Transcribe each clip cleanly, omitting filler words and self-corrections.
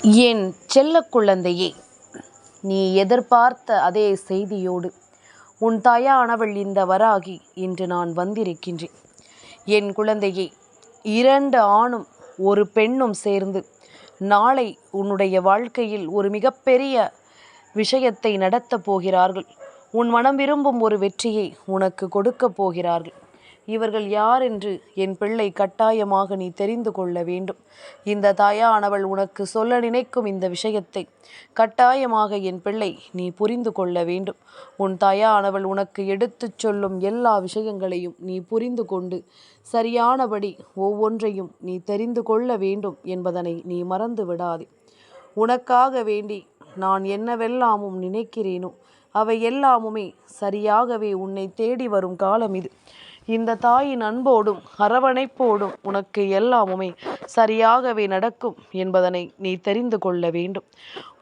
என் செல்ல குழந்தையே, நீ எதிர்பார்த்த அதே செய்தியோடு உன் தாயானவள் இந்த வராகி இன்று நான் வந்திருக்கின்றேன். என் குழந்தையே, 2 ஆணும் ஒரு பெண்ணும் சேர்ந்து நாளை உன்னுடைய வாழ்க்கையில் ஒரு மிகப்பெரிய விஷயத்தை நடத்தப் போகிறார்கள். உன் மனம் விரும்பும் ஒரு வெற்றியை உனக்கு கொடுக்கப் போகிறார்கள். இவர்கள் யார் என்று என் பிள்ளை கட்டாயமாக நீ தெரிந்து கொள்ள வேண்டும். இந்த தாயானவள் உனக்கு சொல்ல நினைக்கும் இந்த விஷயத்தை கட்டாயமாக என் பிள்ளை நீ புரிந்து கொள்ள வேண்டும். உன் தாயானவள் உனக்கு எடுத்துச் சொல்லும் எல்லா விஷயங்களையும் நீ புரிந்து கொண்டு சரியானபடி ஒவ்வொன்றையும் நீ தெரிந்து கொள்ள வேண்டும் என்பதனை நீ மறந்து விடாதே. உனக்காக வேண்டி நான் என்னவெல்லாமும் நினைக்கிறேனோ அவை எல்லாமுமே சரியாகவே உன்னை தேடி வரும் காலம் இது. இந்த தாயின் அன்போடும் அரவணைப்போடும் உனக்கு எல்லாமுமே சரியாகவே நடக்கும் என்பதனை நீ தெரிந்து கொள்ள வேண்டும்.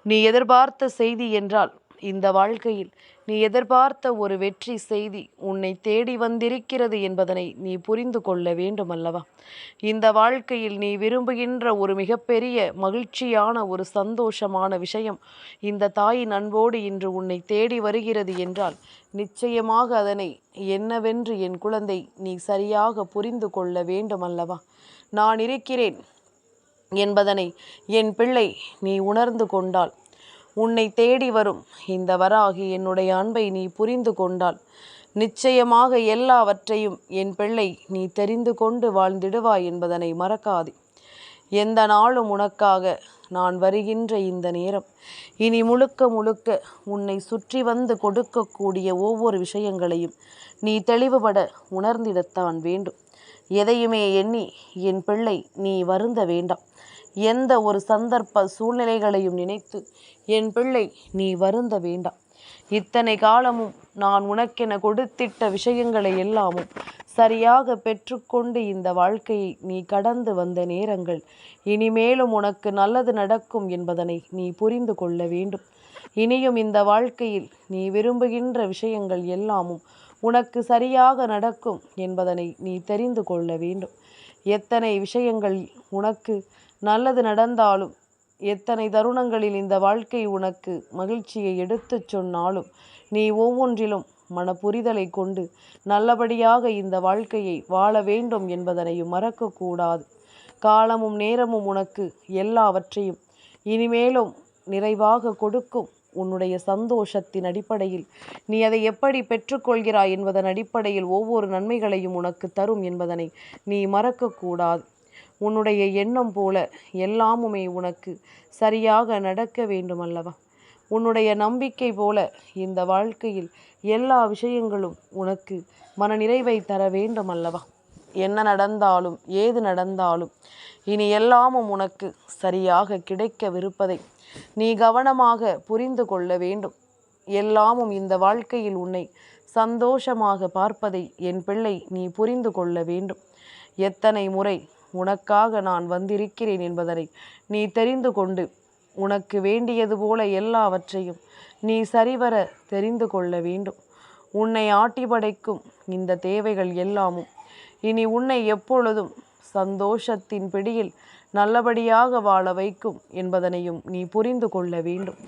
நீ எதிர்பார்த்த செய்தி என்றால் இந்த வாழ்க்கையில் நீ எதிர்பார்த்த ஒரு வெற்றி செய்தி உன்னை தேடி வந்திருக்கிறது என்பதனை நீ புரிந்து கொள்ள வேண்டும் அல்லவா? இந்த வாழ்க்கையில் நீ விரும்புகின்ற ஒரு மிகப்பெரிய மகிழ்ச்சியான ஒரு சந்தோஷமான விஷயம் இந்த தாயின் அன்போடு இன்று உன்னை தேடி வருகிறது என்றால் நிச்சயமாக அதனை என்னவென்று என் குழந்தை நீ சரியாக புரிந்து கொள்ள வேண்டும் அல்லவா? நான் இருக்கிறேன் என்பதனை என் பிள்ளை நீ உணர்ந்து கொண்டால், உன்னை தேடி வரும் இந்த வராகி என்னுடைய அன்பை நீ புரிந்து கொண்டால் நிச்சயமாக எல்லாவற்றையும் என் பிள்ளை நீ தெரிந்து கொண்டு வாழ்ந்திடுவாய் என்பதனை மறக்காதே. எந்த நாளும் உனக்காக நான் வருகின்ற இந்த நேரம் இனி முழுக்க முழுக்க உன்னை சுற்றி வந்து கொடுக்கக்கூடிய ஒவ்வொரு விஷயங்களையும் நீ தெளிவுபட உணர்ந்திடத்தான் வேண்டும். எதையுமே எண்ணி என் பிள்ளை நீ வருந்த வேண்டாம். எந்த ஒரு சந்தர்ப்ப சூழ்நிலைகளையும் நினைத்து என் பிள்ளை நீ வருந்த வேண்டாம். இத்தனை காலமும் நான் உனக்கென கொடுத்திட்ட விஷயங்களை எல்லாமும் சரியாக பெற்றுக்கொண்டு இந்த வாழ்க்கையை நீ கடந்து வந்த நேரங்கள் இனிமேலும் உனக்கு நல்லது நடக்கும் என்பதனை நீ புரிந்து கொள்ள வேண்டும். இனியும் இந்த வாழ்க்கையில் நீ விரும்புகின்ற விஷயங்கள் எல்லாமும் உனக்கு சரியாக நடக்கும் என்பதனை நீ தெரிந்து கொள்ள வேண்டும். எத்தனை விஷயங்கள் உனக்கு நல்லது நடந்தாலும், எத்தனை தருணங்களில் இந்த வாழ்க்கை உனக்கு மகிழ்ச்சியை எடுத்துச் சொன்னாலும் நீ ஒவ்வொன்றிலும் மனப்புரிதலை கொண்டு நல்லபடியாக இந்த வாழ்க்கையை வாழ வேண்டும் என்பதனையும் மறக்கக்கூடாது. காலமும் நேரமும் உனக்கு எல்லாவற்றையும் இனிமேலும் நிறைவாக கொடுக்கும். உன்னுடைய சந்தோஷத்தின் அடிப்படையில் நீ அதை எப்படி பெற்றுக்கொள்கிறாய் என்பதன் அடிப்படையில் ஒவ்வொரு நன்மைகளையும் உனக்கு தரும் என்பதனை நீ மறக்கக்கூடாது. உன்னுடைய எண்ணம் போல எல்லாமுமே உனக்கு சரியாக நடக்க வேண்டும் அல்லவா? உன்னுடைய நம்பிக்கை போல இந்த வாழ்க்கையில் எல்லா விஷயங்களும் உனக்கு மனநிறைவை தர வேண்டும் அல்லவா? என்ன நடந்தாலும் ஏது நடந்தாலும் இனி எல்லாமும் உனக்கு சரியாக கிடைக்கவிருப்பதை நீ கவனமாக புரிந்து கொள்ள வேண்டும். எல்லாமும் இந்த வாழ்க்கையில் உன்னை சந்தோஷமாக பார்ப்பதை என் பிள்ளை நீ புரிந்து கொள்ள வேண்டும். எத்தனை முறை உனக்காக நான் வந்திருக்கிறேன் என்பதனை நீ தெரிந்து கொண்டு உனக்கு வேண்டியது போல எல்லாவற்றையும் நீ சரிவர தெரிந்து கொள்ள வேண்டும். உன்னை ஆட்டி படைக்கும் இந்த தேவைகள் எல்லாமும் இனி உன்னை எப்பொழுதும் சந்தோஷத்தின் பிடியில் நல்லபடியாக வாழ வைக்கும் என்பதனையும் நீ புரிந்து கொள்ள வேண்டும்.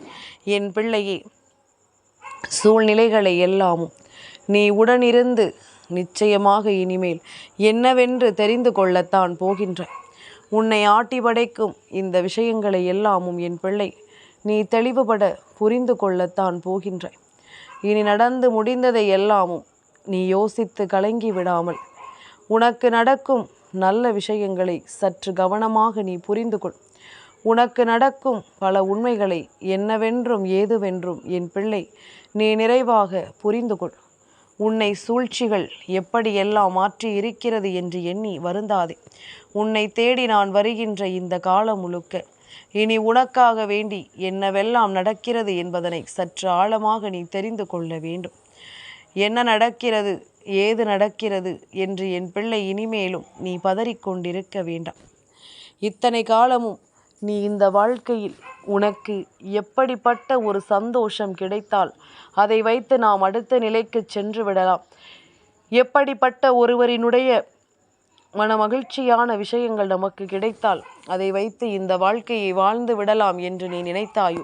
என் பிள்ளையே, சூழ்நிலைகளை எல்லாமும் நீ உடனிருந்து நிச்சயமாக இனிமேல் என்னவென்று தெரிந்து கொள்ளத்தான் போகின்ற. உன்னை ஆட்டி படைக்கும் இந்த விஷயங்களை எல்லாமும் என் பிள்ளை நீ தெளிவுபட புரிந்து கொள்ளத்தான் போகின்ற. இனி நடந்து முடிந்ததை எல்லாமும் நீ யோசித்து கலங்கி விடாமல் உனக்கு நடக்கும் நல்ல விஷயங்களை சற்று கவனமாக நீ புரிந்து கொள். உனக்கு நடக்கும் பல உண்மைகளை என்னவென்றும் ஏதுவென்றும் என் பிள்ளை நீ நிறைவாக புரிந்து கொள். உன்னை சூழ்ச்சிகள் எப்படியெல்லாம் மாற்றி இருக்கிறது என்று எண்ணி வருந்தாதே. உன்னை தேடி நான் வருகின்ற இந்த காலம் முழுக்க இனி உனக்காக வேண்டி என்னவெல்லாம் நடக்கிறது என்பதனை சற்று ஆழமாக நீ தெரிந்து கொள்ள வேண்டும். என்ன நடக்கிறது, ஏது நடக்கிறது என்று என் பிள்ளை இனிமேலும் நீ பதறிக்கொண்டிருக்க வேண்டாம். இத்தனை காலமும் நீ இந்த வாழ்க்கையில் உனக்கு எப்படிப்பட்ட ஒரு சந்தோஷம் கிடைத்தால் அதை வைத்து நாம் அடுத்த நிலைக்கு சென்று விடலாம். எப்படிப்பட்ட ஒருவரினுடைய மகிழ்ச்சியான விஷயங்கள் நமக்கு கிடைத்தால் அதை வைத்து இந்த வாழ்க்கையை வாழ்ந்து விடலாம் என்று நீ நினைத்தாயோ,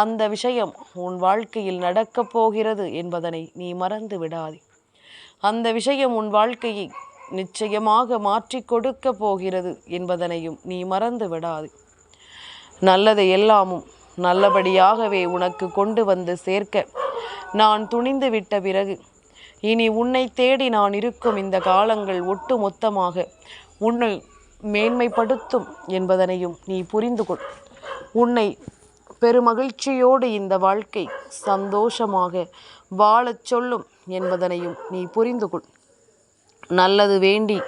அந்த விஷயம் உன் வாழ்க்கையில் நடக்கப் போகிறது என்பதனை நீ மறந்து விடாதே. அந்த விஷயம் உன் வாழ்க்கையை நிச்சயமாக மாற்றி கொடுக்க போகிறது என்பதனையும் நீ மறந்து விடாதே. நல்லதை எல்லாமும் நல்லபடியாகவே உனக்கு கொண்டு வந்து சேர்க்க நான் துணிந்து விட்ட பிறகு இனி உன்னை தேடி நான் இருக்கும் இந்த காலங்கள் ஒட்டு மொத்தமாக உன்னை மேன்மைப்படுத்தும் என்பதனையும் நீ புரிந்து கொள். உன்னை பெருமகிழ்ச்சியோடு இந்த வாழ்க்கை சந்தோஷமாக வாழச் சொல்லும் என்பதனையும் நீ புரிந்து கொள். நல்லது வேண்டி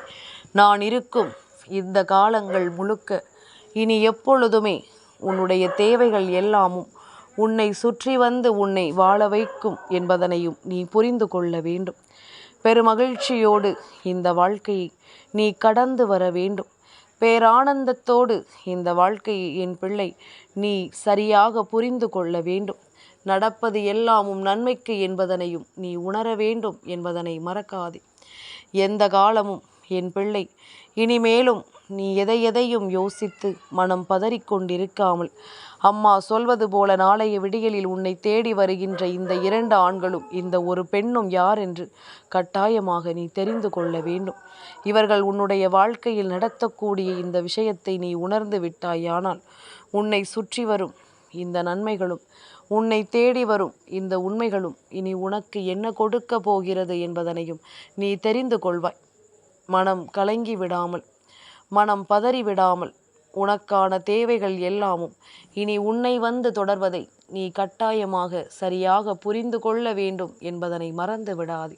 நான் இருக்கும் இந்த காலங்கள் முழுக்க இனி எப்பொழுதுமே உன்னுடைய தேவைகள் எல்லாமும் உன்னை சுற்றி வந்து உன்னை வாழ வைக்கும் என்பதனையும் நீ புரிந்து கொள்ள வேண்டும். பெருமகிழ்ச்சியோடு இந்த வாழ்க்கையை நீ கடந்து வர வேண்டும். பேரானந்தத்தோடு இந்த வாழ்க்கையை என் பிள்ளை நீ சரியாக புரிந்து கொள்ள வேண்டும். நடப்பது எல்லாமும் நன்மைக்கு என்பதனையும் நீ உணர வேண்டும் என்பதனை மறக்காதே. எந்த காலமும் என் பிள்ளை இனிமேலும் நீ எதையும் யோசித்து மனம் பதறிக்கொண்டிருக்காமல், அம்மா சொல்வது போல நாளைய விடியலில் உன்னை தேடி வருகின்ற இந்த 2 ஆண்களும் இந்த ஒரு பெண்ணும் யார் என்று கட்டாயமாக நீ தெரிந்து கொள்ள வேண்டும். இவர்கள் உன்னுடைய வாழ்க்கையில் நடத்தக்கூடிய இந்த விஷயத்தை நீ உணர்ந்து விட்டாயானால் உன்னை சுற்றி வரும் இந்த நன்மைகளும் உன்னை தேடி வரும் இந்த உண்மைகளும் இனி உனக்கு என்ன கொடுக்க போகிறது என்பதனையும் நீ தெரிந்து கொள்வாய். மனம் கலங்கி விடாமல், மனம் பதறி விடாமல், உனக்கான தேவைகள் எல்லாமும் இனி உன்னை வந்து தொடர்வதை நீ கட்டாயமாக சரியாக புரிந்து கொள்ள வேண்டும் என்பதனை மறந்து விடாதே.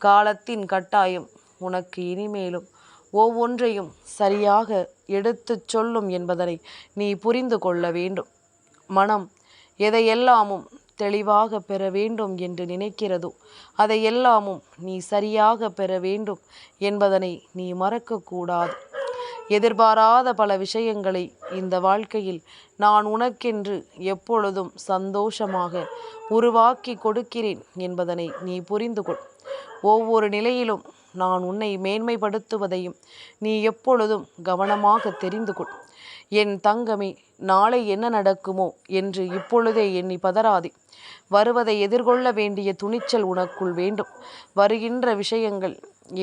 காலத்தின் கட்டாயம் உனக்கு இனிமேலும் ஒவ்வொன்றையும் சரியாக எடுத்துச் சொல்லும் என்பதனை நீ புரிந்து கொள்ள வேண்டும். மனம் எதையெல்லாமும் தெளிவாக பெற வேண்டும் என்று நினைக்கிறதோ அதையெல்லாமும் நீ சரியாக பெற வேண்டும் என்பதனை நீ மறக்கக்கூடாது. எதிர்பாராத பல விஷயங்களை இந்த வாழ்க்கையில் நான் உனக்கென்று எப்பொழுதும் சந்தோஷமாக உருவாக்கி கொடுக்கிறேன் என்பதனை நீ புரிந்து கொள். ஒவ்வொரு நிலையிலும் நான் உன்னை மேன்மைப்படுத்துவதையும் நீ எப்பொழுதும் கவனமாக தெரிந்து கொள். என் தங்கமே, நாளை என்ன நடக்குமோ என்று இப்பொழுதே எண்ணி பதறாதே. வருவதை எதிர்கொள்ள வேண்டிய துணிச்சல் உனக்குள் வேண்டும். வருகின்ற விஷயங்கள்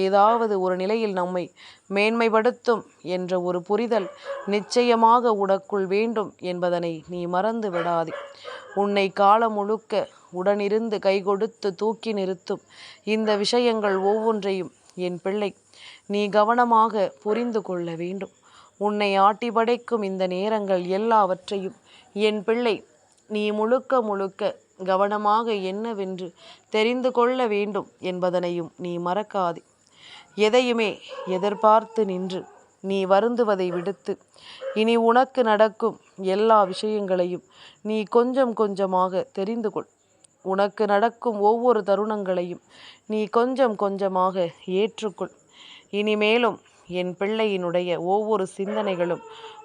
ஏதாவது ஒரு நிலையில் நம்மை மேன்மைப்படுத்தும் என்ற ஒரு புரிதல் நிச்சயமாக உனக்குள் வேண்டும் என்பதனை நீ மறந்து விடாதே. உன்னை காலம் முழுக்க உடனிருந்து கை கொடுத்து தூக்கி நிறுத்தும் இந்த விஷயங்கள் ஒவ்வொன்றையும் என் பிள்ளை நீ கவனமாக புரிந்து கொள்ள வேண்டும். உன்னை ஆட்டி படைக்கும் இந்த நேரங்கள் எல்லாவற்றையும் என் பிள்ளை நீ முழுக்க கவனமாக என்னவென்று தெரிந்து கொள்ள வேண்டும் என்பதனையும் நீ மறக்காதே. எதையுமே எதிர்பார்த்து நின்று நீ வருந்துவதை விடுத்து இனி உனக்கு நடக்கும் எல்லா விஷயங்களையும் நீ கொஞ்சம் கொஞ்சமாக தெரிந்து கொள். உனக்கு நடக்கும் ஒவ்வொரு தருணங்களையும் நீ கொஞ்சம் கொஞ்சமாக ஏற்றுக்கொள். இனிமேலும் என் பிள்ளையினுடைய ஒவ்வொரு சிந்தனைகளும்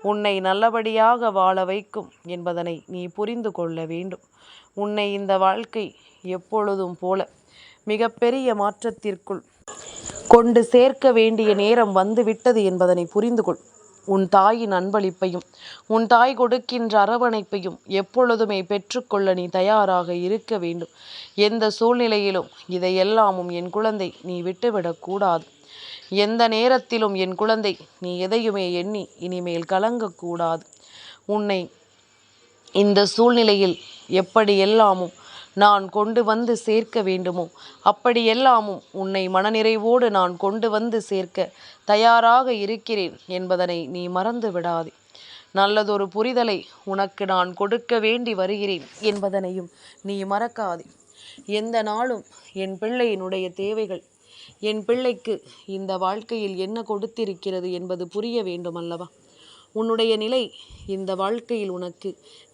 உன்னை நல்லபடியாக வாழ வைக்கும் என்பதனை நீ புரிந்து கொள்ள வேண்டும். உன்னை இந்த வாழ்க்கை எப்பொழுதும் போல மிகப்பெரிய மாற்றத்திற்குள் கொண்டு சேர்க்க வேண்டிய நேரம் வந்துவிட்டது என்பதனை புரிந்து கொள். உன் தாயின் அன்பளிப்பையும் உன் தாய் கொடுக்கின்ற அரவணைப்பையும் எப்பொழுதுமே பெற்றுக்கொள்ள நீ தயாராக இருக்க வேண்டும். எந்த சூழ்நிலையிலும் இதையெல்லாமும் என் குழந்தை நீ விட்டுவிடக்கூடாது. எந்த நேரத்திலும் என் குழந்தை நீ எதையுமே எண்ணி இனிமேல் கலங்கக்கூடாது. உன்னை இந்த சூழ்நிலையில் எப்படியெல்லாமும் நான் கொண்டு வந்து சேர்க்க வேண்டுமோ அப்படியெல்லாமும் உன்னை மனநிறைவோடு நான் கொண்டு வந்து சேர்க்க தயாராக இருக்கிறேன் என்பதனை நீ மறந்து விடாதே. நல்லதொரு புரிதலை உனக்கு நான் கொடுக்க வேண்டி வருகிறேன் என்பதனையும் நீ மறக்காதே. எந்த நாளும் என் பிள்ளையினுடைய தேவைகள் என் பிள்ளைக்கு இந்த வாழ்க்கையில் என்ன கொடுத்திருக்கிறது என்பது புரிய வேண்டும் அல்லவா? உன்னுடைய நிலை இந்த வாழ்க்கையில் உனக்கு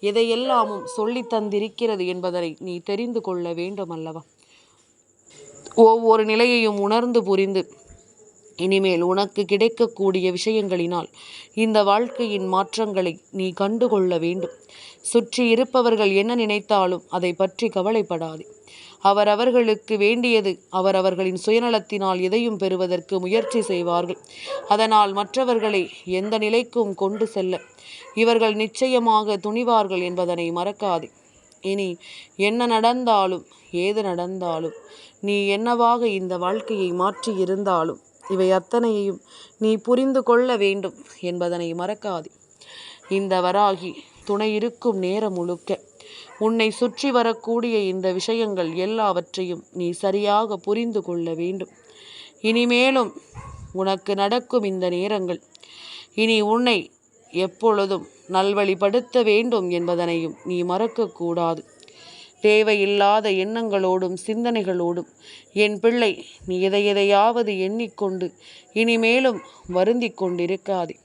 எதையெல்லாமும் சொல்லி தந்திருக்கிறது என்பதை நீ தெரிந்து கொள்ள வேண்டும் அல்லவா? ஒவ்வொரு நிலையையும் உணர்ந்து புரிந்து இனிமேல் உனக்கு கிடைக்கக்கூடிய விஷயங்களினால் இந்த வாழ்க்கையின் மாற்றங்களை நீ கண்டுகொள்ள வேண்டும். சுற்றி இருப்பவர்கள் என்ன நினைத்தாலும் அதை பற்றி கவலைப்படாதே. அவரவர்களுக்கு வேண்டியது அவரவர்களின் சுயநலத்தினால் எதையும் பெறுவதற்கு முயற்சி செய்வார்கள். அதனால் மற்றவர்களை எந்த நிலைக்கும் கொண்டு செல்ல இவர்கள் நிச்சயமாக துணிவார்கள் என்பதனை மறக்காதே. இனி என்ன நடந்தாலும் ஏது நடந்தாலும், நீ என்னவாக இந்த வாழ்க்கையை மாற்றி இருந்தாலும், இவை அத்தனையையும் நீ புரிந்து கொள்ள வேண்டும் என்பதனை மறக்காதே. இந்த வராகி துணை இருக்கும் நேரம் முழுக்க உன்னை சுற்றி வரக்கூடிய இந்த விஷயங்கள் எல்லாவற்றையும் நீ சரியாக புரிந்து கொள்ள வேண்டும். இனிமேலும் உனக்கு நடக்கும் இந்த நேரங்கள் இனி உன்னை எப்பொழுதும் நல்வழிப்படுத்த வேண்டும் என்பதனையும் நீ மறக்கக்கூடாது. தேவையில்லாத எண்ணங்களோடும் சிந்தனைகளோடும் என் பிள்ளை நீ எதையாவது எண்ணிக்கொண்டு இனிமேலும் வருந்தி கொண்டிருக்காதே.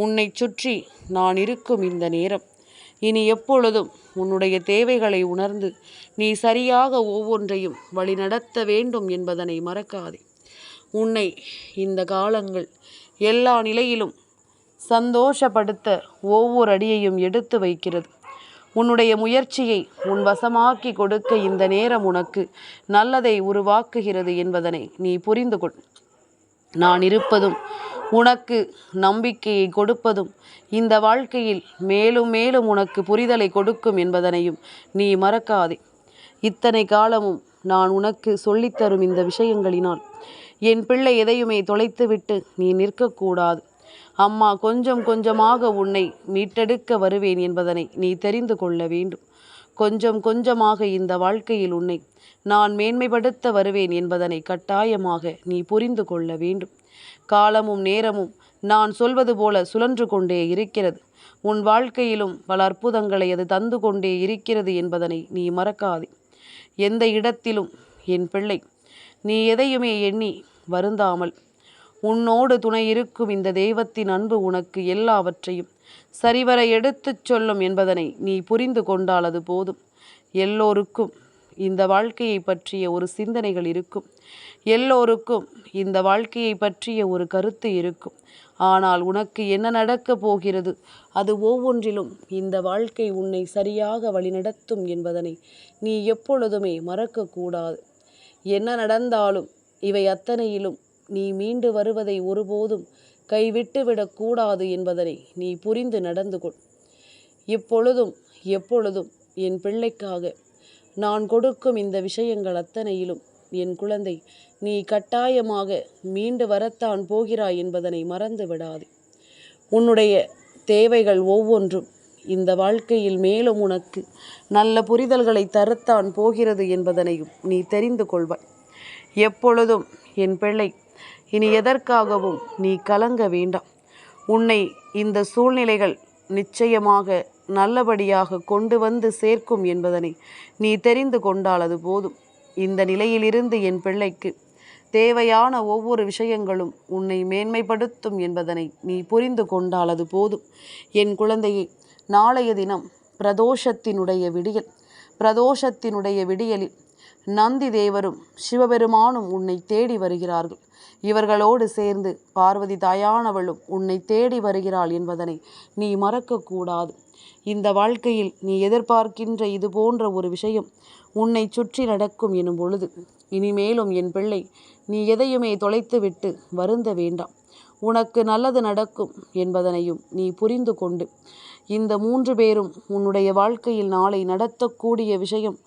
உன்னை சுற்றி நான் இருக்கும் இந்த நேரம் இனி எப்பொழுதும் உன்னுடைய தேவைகளை உணர்ந்து நீ சரியாக ஒவ்வொன்றையும் வழிநடத்த வேண்டும் என்பதனை மறக்காதே. உன்னை இந்த காலங்கள் எல்லா நிலையிலும் சந்தோஷப்படுத்த ஒவ்வொரு அடியையும் எடுத்து வைக்கிறது. உன்னுடைய முயற்சியை உன் வசமாக்கி கொடுக்க இந்த நேரம் உனக்கு நல்லதை உருவாக்குகிறது என்பதனை நீ புரிந்து கொள். நான் இருப்பதும் உனக்கு நம்பிக்கையை கொடுப்பதும் இந்த வாழ்க்கையில் மேலும் மேலும் உனக்கு புரிதலை கொடுக்கும் என்பதனையும் நீ மறக்காதே. இத்தனை காலமும் நான் உனக்கு சொல்லித்தரும் இந்த விஷயங்களினால் என் பிள்ளை எதையுமே தொலைத்துவிட்டு நீ நிற்கக்கூடாது. அம்மா கொஞ்சம் கொஞ்சமாக உன்னை மீட்டெடுக்க வருவேன் என்பதனை நீ தெரிந்து கொள்ள வேண்டும். கொஞ்சம் கொஞ்சமாக இந்த வாழ்க்கையில் உன்னை நான் மேன்மைப்படுத்த வருவேன் என்பதனை கட்டாயமாக நீ புரிந்து கொள்ள வேண்டும். காலமும் நேரமும் நான் சொல்வது போல சுழன்று கொண்டே இருக்கிறது. உன் வாழ்க்கையிலும் பல அற்புதங்களை அது தந்து கொண்டே இருக்கிறது என்பதனை நீ மறக்காதே. எந்த இடத்திலும் என் பிள்ளை நீ எதையுமே எண்ணி வருந்தாமல் உன்னோடு துணை இருக்கும் இந்த தெய்வத்தின் அன்பு உனக்கு எல்லாவற்றையும் சரிவர எடுத்துச் சொல்லும் என்பதனை நீ புரிந்து கொண்டால் அது போதும். எல்லோருக்கும் இந்த வாழ்க்கையை பற்றிய ஒரு சிந்தனைகள் இருக்கும். எல்லோருக்கும் இந்த வாழ்க்கையை பற்றிய ஒரு கருத்து இருக்கும். ஆனால் உனக்கு என்ன நடக்கப் போகிறது, அது ஒவ்வொன்றிலும் இந்த வாழ்க்கை உன்னை சரியாக வழிநடத்தும் என்பதனை நீ எப்பொழுதுமே மறக்கக்கூடாது. என்ன நடந்தாலும் இவை அத்தனையிலும் நீ மீண்டு வருவதை ஒருபோதும் கைவிட்டுவிடக்கூடாது என்பதனை நீ புரிந்து நடந்து கொள். இப்பொழுதும் எப்பொழுதும் என் பிள்ளைக்காக நான் கொடுக்கும் இந்த விஷயங்கள் அத்தனையிலும் என் குழந்தை நீ கட்டாயமாக மீண்டு வரத்தான் போகிறாய் என்பதனை மறந்து விடாதே. உன்னுடைய தேவைகள் ஒவ்வொன்றும் இந்த வாழ்க்கையில் மேலும் உனக்கு நல்ல புரிதல்களை தரத்தான் போகிறது என்பதனையும் நீ தெரிந்து கொள்வாய். எப்பொழுதும் என் பிள்ளை இனி எதற்காகவும் நீ கலங்க வேண்டாம். உன்னை இந்த சூழ்நிலைகள் நிச்சயமாக நல்லபடியாக கொண்டு வந்து சேர்க்கும் என்பதனை நீ தெரிந்து கொண்டால் அது போதும். இந்த நிலையிலிருந்து என் பிள்ளைக்கு தேவையான ஒவ்வொரு விஷயங்களும் உன்னை மேன்மைப்படுத்தும் என்பதனை நீ புரிந்து கொண்டால் அது போதும். என் குழந்தையை நாளைய தினம் பிரதோஷத்தினுடைய விடியலில் நந்தி தேவரும் சிவபெருமானும் உன்னை தேடி வருகிறார்கள். இவர்களோடு சேர்ந்து பார்வதி தாயானவளும் உன்னை தேடி வருகிறாள் என்பதனை நீ மறக்கக்கூடாது. இந்த வாழ்க்கையில் நீ எதிர்பார்க்கின்ற இது போன்ற ஒரு விஷயம் உன்னை சுற்றி நடக்கும் எனும் பொழுது இனிமேலும் என் பிள்ளை நீ எதையுமே தொலைத்துவிட்டு வருந்த வேண்டாம். உனக்கு நல்லது நடக்கும் என்பதனையும் நீ புரிந்து கொண்டு இந்த 3 பேரும் உன்னுடைய வாழ்க்கையில் நாளை நடத்தக்கூடிய விஷயம்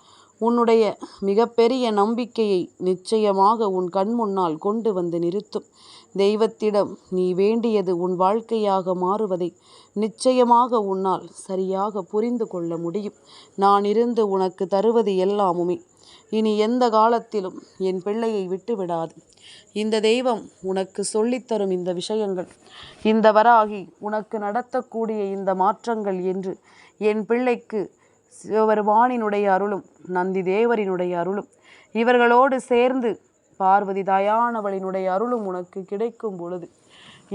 உன்னுடைய மிகப்பெரிய நம்பிக்கையை நிச்சயமாக உன் கண் முன்னால் கொண்டு வந்து நிறுத்தும். தெய்வத்திடம் நீ வேண்டியது உன் வாழ்க்கையாக மாறுவதை நிச்சயமாக உன்னால் சரியாக புரிந்து கொள்ள முடியும். நான் இருந்து உனக்கு தருவது எல்லாமுமே இனி எந்த காலத்திலும் என் பிள்ளையை விட்டு விடாது. இந்த தெய்வம் உனக்கு சொல்லித்தரும் இந்த விஷயங்கள், இந்த வராகி உனக்கு நடத்தக்கூடிய இந்த மாற்றங்கள் என்று என் பிள்ளைக்கு சிவபெருமானினுடைய அருளும் நந்தி தேவரினுடைய அருளும் இவர்களோடு சேர்ந்து பார்வதி தாயானவளினுடைய அருளும் உனக்கு கிடைக்கும் பொழுது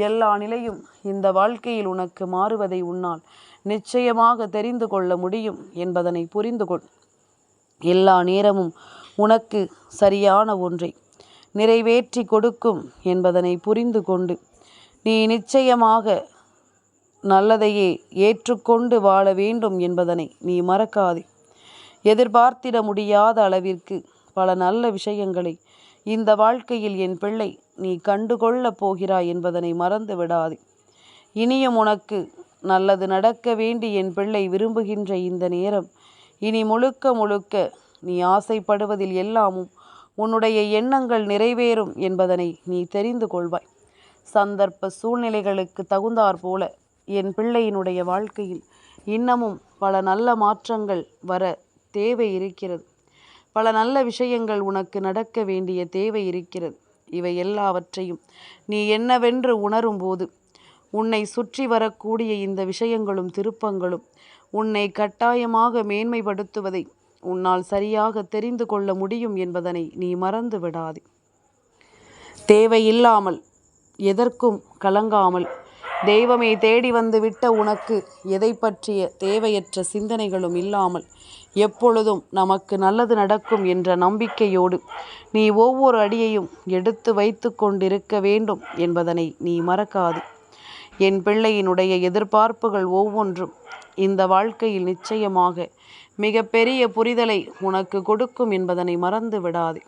எல்லா நிலையும் இந்த வாழ்க்கையில் உனக்கு மாறுவதை உன்னால் நிச்சயமாக தெரிந்து கொள்ள முடியும் என்பதனை புரிந்து கொள். எல்லா நேரமும் உனக்கு சரியான ஒன்றை நிறைவேற்றி கொடுக்கும் என்பதனை புரிந்து கொண்டு நீ நிச்சயமாக நல்லதையே ஏற்றுக்கொண்டு வாழ வேண்டும் என்பதனை நீ மறக்காதே. எதிர்பார்த்திட முடியாத அளவிற்கு பல நல்ல விஷயங்களை இந்த வாழ்க்கையில் என் பிள்ளை நீ கண்டுகொள்ளப் போகிறாய் என்பதனை மறந்து விடாதே. இனியும் உனக்கு நல்லது நடக்க வேண்டி என் பிள்ளை விரும்புகின்ற இந்த நேரம் இனி முழுக்க முழுக்க நீ ஆசைப்படுவதில் எல்லாமும் உன்னுடைய எண்ணங்கள் நிறைவேறும் என்பதனை நீ தெரிந்து கொள்வாய். சந்தர்ப்ப சூழ்நிலைகளுக்கு தகுந்தாற் போல என் பிள்ளையினுடைய வாழ்க்கையில் இன்னமும் பல நல்ல மாற்றங்கள் வர தேவை இருக்கிறது. பல நல்ல விஷயங்கள் உனக்கு நடக்க வேண்டிய தேவை இருக்கிறது. இவை எல்லாவற்றையும் நீ என்னவென்று உணரும்போது உன்னை சுற்றி வரக்கூடிய இந்த விஷயங்களும் திருப்பங்களும் உன்னை கட்டாயமாக மேன்மைப்படுத்துவதை உன்னால் சரியாக தெரிந்து கொள்ள முடியும் என்பதனை நீ மறந்து விடாதே. தேவையில்லாமல் எதற்கும் கலங்காமல் தெய்வமே தேடி வந்து விட்ட உனக்கு எதை பற்றிய தேவையற்ற சிந்தனைகளும் இல்லாமல் எப்பொழுதும் நமக்கு நல்லது நடக்கும் என்ற நம்பிக்கையோடு நீ ஒவ்வொரு அடியையும் எடுத்து வைத்து கொண்டிருக்க வேண்டும் என்பதனை நீ மறக்காது. என் பிள்ளையினுடைய எதிர்பார்ப்புகள் ஒவ்வொன்றும் இந்த வாழ்க்கையில் நிச்சயமாக மிகப்பெரிய புரிதலை உனக்கு கொடுக்கும் என்பதனை மறந்து விடாதே.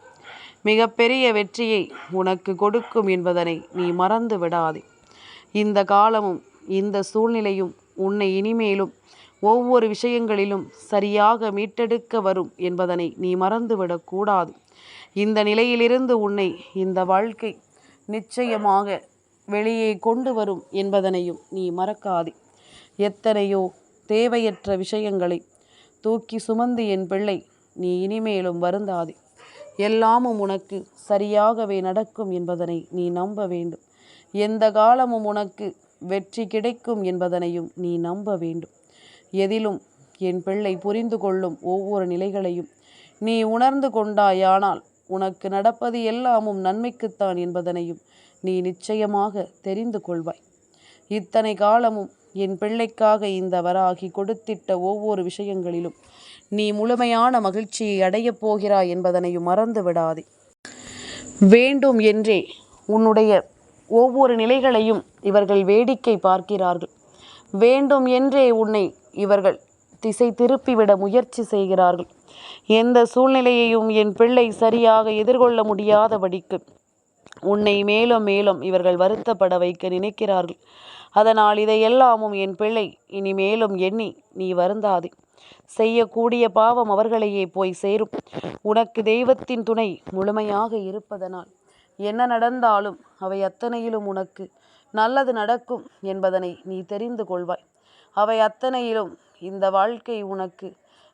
மிகப்பெரிய வெற்றியை உனக்கு கொடுக்கும் என்பதனை நீ மறந்து விடாதே. இந்த காலமும் இந்த சூழ்நிலையும் உன்னை இனிமேலும் ஒவ்வொரு விஷயங்களிலும் சரியாக மீட்டெடுக்க வரும் என்பதனை நீ மறந்துவிடக்கூடாது. இந்த நிலையிலிருந்து உன்னை இந்த வாழ்க்கை நிச்சயமாக வெளியே கொண்டு வரும் என்பதனையும் நீ மறக்காதே. எத்தனையோ தேவையற்ற விஷயங்களை தூக்கி சுமந்து என் பிள்ளை நீ இனிமேலும் வருந்தாதே. எல்லாமும் உனக்கு சரியாகவே நடக்கும் என்பதனை நீ நம்ப வேண்டும். எந்த காலமும் உனக்கு வெற்றி கிடைக்கும் என்பதனையும் நீ நம்ப வேண்டும். எதிலும் என் பிள்ளை புரிந்து கொள்ளும் ஒவ்வொரு நிலைகளையும் நீ உணர்ந்து கொண்டாயானால் உனக்கு நடப்பது எல்லாமும் நன்மைக்குத்தான் என்பதனையும் நீ நிச்சயமாக தெரிந்து கொள்வாய். இத்தனை காலமும் என் பிள்ளைக்காக இந்த வராகி கொடுத்திட்ட ஒவ்வொரு விஷயங்களிலும் நீ முழுமையான மகிழ்ச்சியை அடையப் போகிறாய் என்பதனையும் மறந்து விடாதே. வேண்டும் என்றே உன்னுடைய ஒவ்வொரு நிலைகளையும் இவர்கள் வேடிக்கை பார்க்கிறார்கள். வேண்டும் என்றே உன்னை இவர்கள் திசை திருப்பிவிட முயற்சி செய்கிறார்கள். எந்த சூழ்நிலையையும் என் பிள்ளை சரியாக எதிர்கொள்ள முடியாதபடிக்கு உன்னை மேலும் மேலும் இவர்கள் வருத்தப்பட வைக்க நினைக்கிறார்கள். அதனால் இதையெல்லாமும் என் பிள்ளை இனி மேலும் எண்ணி நீ வருந்தாதே. செய்யக்கூடிய பாவம் அவர்களையே போய் சேரும். உனக்கு தெய்வத்தின் துணை முழுமையாக இருப்பதனால் என்ன நடந்தாலும் அவை அத்தனையிலும் உனக்கு நல்லது நடக்கும் என்பதனை நீ தெரிந்து கொள்வாய். அவை அத்தனையிலும் இந்த வாழ்க்கை உனக்கு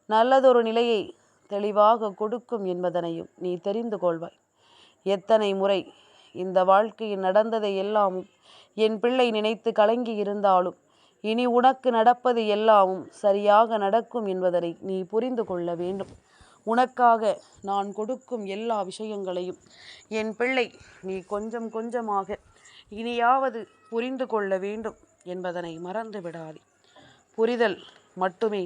நல்லதொரு நிலையை தெளிவாக கொடுக்கும் என்பதனையும் நீ தெரிந்து கொள்வாய். எத்தனை முறை இந்த வாழ்க்கையில் நடந்ததை எல்லாமும் என் பிள்ளை நினைத்து கலங்கி இருந்தாலும் இனி உனக்கு நடப்பது எல்லாமும் சரியாக நடக்கும் என்பதனை நீ புரிந்து கொள்ள வேண்டும். உனக்காக நான் கொடுக்கும் எல்லா விஷயங்களையும் என் பிள்ளை நீ கொஞ்சம் கொஞ்சமாக இனியாவது புரிந்து கொள்ள வேண்டும் என்பதனை மறந்து விடாதே. புரிதல் மட்டுமே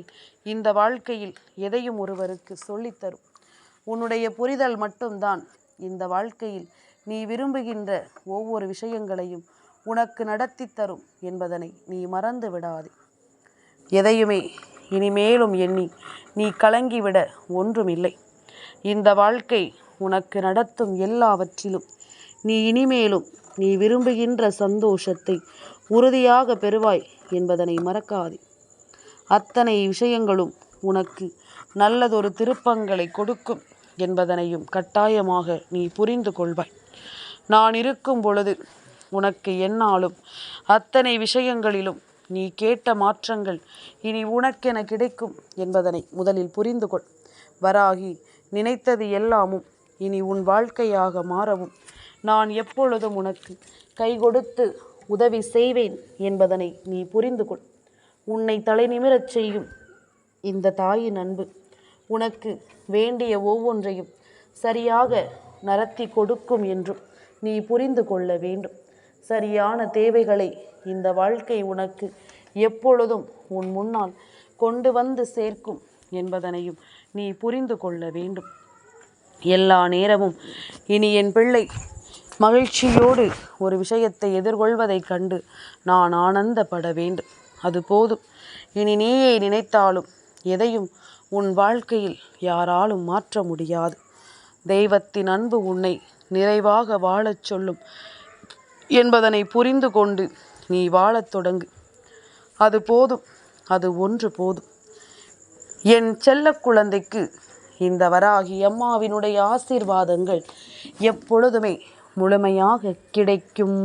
இந்த வாழ்க்கையில் எதையும் ஒருவருக்கு சொல்லித்தரும். உன்னுடைய புரிதல் மட்டும்தான் இந்த வாழ்க்கையில் நீ விரும்புகின்ற ஒவ்வொரு விஷயங்களையும் உனக்கு நடத்தி தரும் என்பதனை நீ மறந்து விடாதே. எதையுமே இனிமேலும் எண்ணி நீ கலங்கிவிட ஒன்றுமில்லை. இந்த வாழ்க்கை உனக்கு நடத்தும் எல்லாவற்றிலும் நீ இனிமேலும் நீ விரும்புகின்ற சந்தோஷத்தை உறுதியாக பெறுவாய் என்பதனை மறக்காதே. அத்தனை விஷயங்களும் உனக்கு நல்லதொரு திருப்பங்களை கொடுக்கும் என்பதனையும் கட்டாயமாக நீ புரிந்து கொள்வாய். நான் இருக்கும் பொழுது உனக்கு என்னாலும் அத்தனை விஷயங்களிலும் நீ கேட்ட மாற்றங்கள் இனி உனக்கென கிடைக்கும் என்பதனை முதலில் புரிந்து கொள். வராகி நினைத்தது எல்லாமும் இனி உன் வாழ்க்கையாக மாறவும் நான் எப்பொழுதும் உனக்கு கை கொடுத்து உதவி செய்வேன் என்பதனை நீ புரிந்து கொள். உன்னை தலை நிமிரச் செய்யும் இந்த தாயின் அன்பு உனக்கு வேண்டிய ஒவ்வொன்றையும் சரியாக நடத்தி கொடுக்கும் என்றும் நீ புரிந்து கொள்ள வேண்டும். சரியான தேவைகளை இந்த வாழ்க்கை உனக்கு எப்பொழுதும் உன் முன்னால் கொண்டு வந்து சேர்க்கும் என்பதனையும் நீ புரிந்து கொள்ள வேண்டும். எல்லா நேரமும் இனி என் பிள்ளை மகிழ்ச்சியோடு ஒரு விஷயத்தை எதிர்கொள்வதைக் கண்டு நான் ஆனந்தப்பட வேண்டும். அது போதும். இனி நீயே நினைத்தாலும் எதையும் உன் வாழ்க்கையில் யாராலும் மாற்ற முடியாது. தெய்வத்தின் அன்பு உன்னை நிறைவாக வாழச் சொல்லும் என்பதனை புரிந்து கொண்டு நீ வாழத் தொடங்கு. அது போதும், அது ஒன்று போதும். என் செல்ல குழந்தைக்கு இந்த வராகி அம்மாவினுடைய ஆசீர்வாதங்கள் எப்பொழுதுமே முழுமையாக கிடைக்கும்.